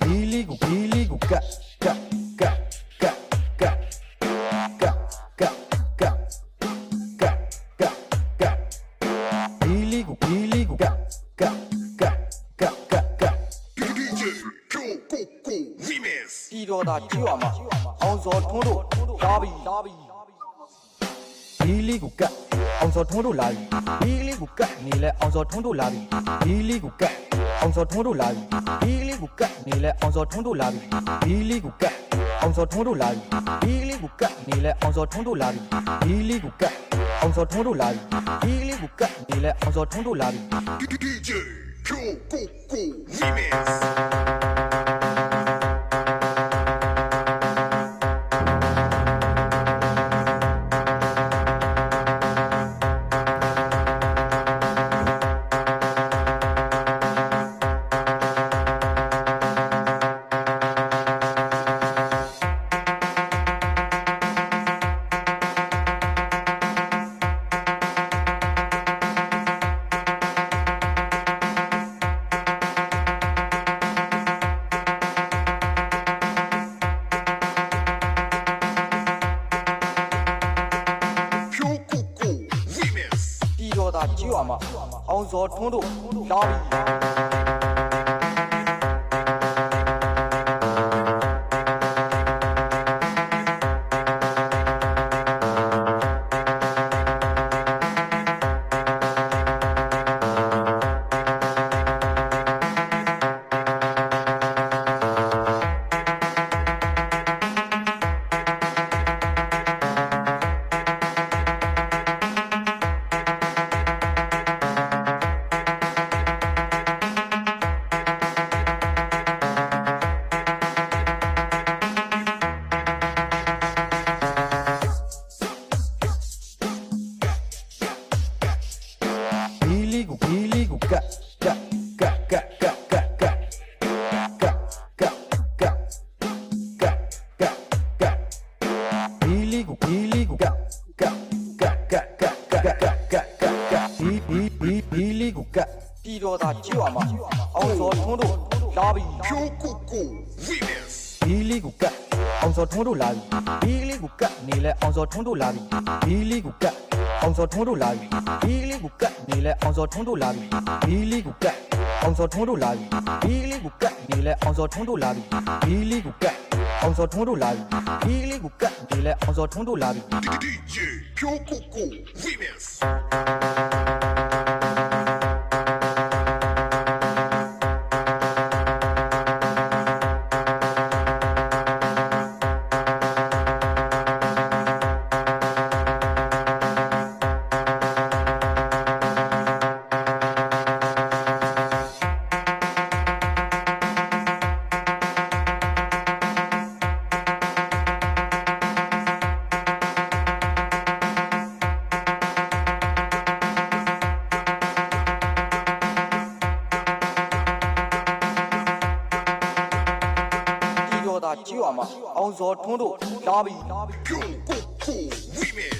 Billy go cut Billy go DJ Coco Remix တီတော်သာကြွရမှာအောင်စောထွန်းတို့လာပြီ Billy go cut အောင်စောထွန်းတို့လာပြီ Billy go cut နေလဲအောင်စောထွန်းတို့လာပြီ Billy go cut အောင်စောထွန်းတို့လာပြီ Billy go cut နေလဲအောင်စောထွန်းတို့လာပြီ Billy go cut အောင်စောထွန်းတို့လာပြီ Billy go cut နေလဲအောင်စောထွန်းတို့လာပြီ Billy go cut အောင်စောထွန်းတို့လာပြီ Billy go cut နေလဲအောင်စောထွန်းတို့လာပြီ DJ Coco Remixတီတော်သာကြွရမှာအောင်စောထွန်းတို့လာပြီ Billy go cut Billy go Billy go cut တီတော်သာကြွရမှာအောင်စောထွန်းတို့လာပြီ Coco Remix Billy go cut အောင်စောထွန်းတို့လာပြီ Billy go cut နေလဲအောင်စောထွန်းတို့လာပြီ Billy go cut အောင်စောထွန်းတို့လာပြီ Billy go cut နေလဲအောင်စောထွန်းတို့လာပြီ Billy go cut အောင်စောထွန်းတို့လာပြီ Billy go cut နေလဲအောင်စောထွန်းတို့လာပြီ Billy go cut အောင်စောထွန်းတို့လာပြီ Billy go cut နေလဲအောင်စောထွန်းတို့လာပြီ DJ Coco Remix တီတော်သာကြွရမှာအောင်စောထွန်းတို့လာပြီ Coco Remix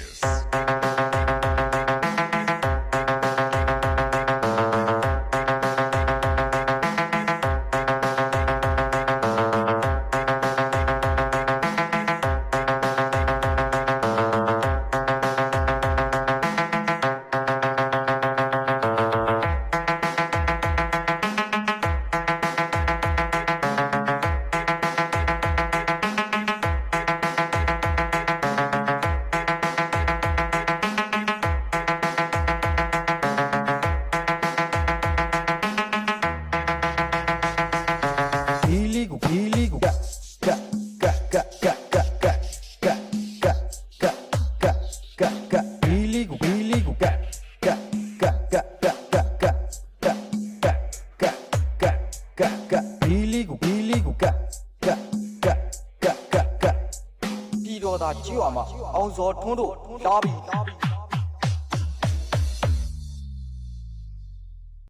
Billy go Billy go Billy goတီတော်သာကြွရမှာအောင်စောထွန်းတို့လာပြီ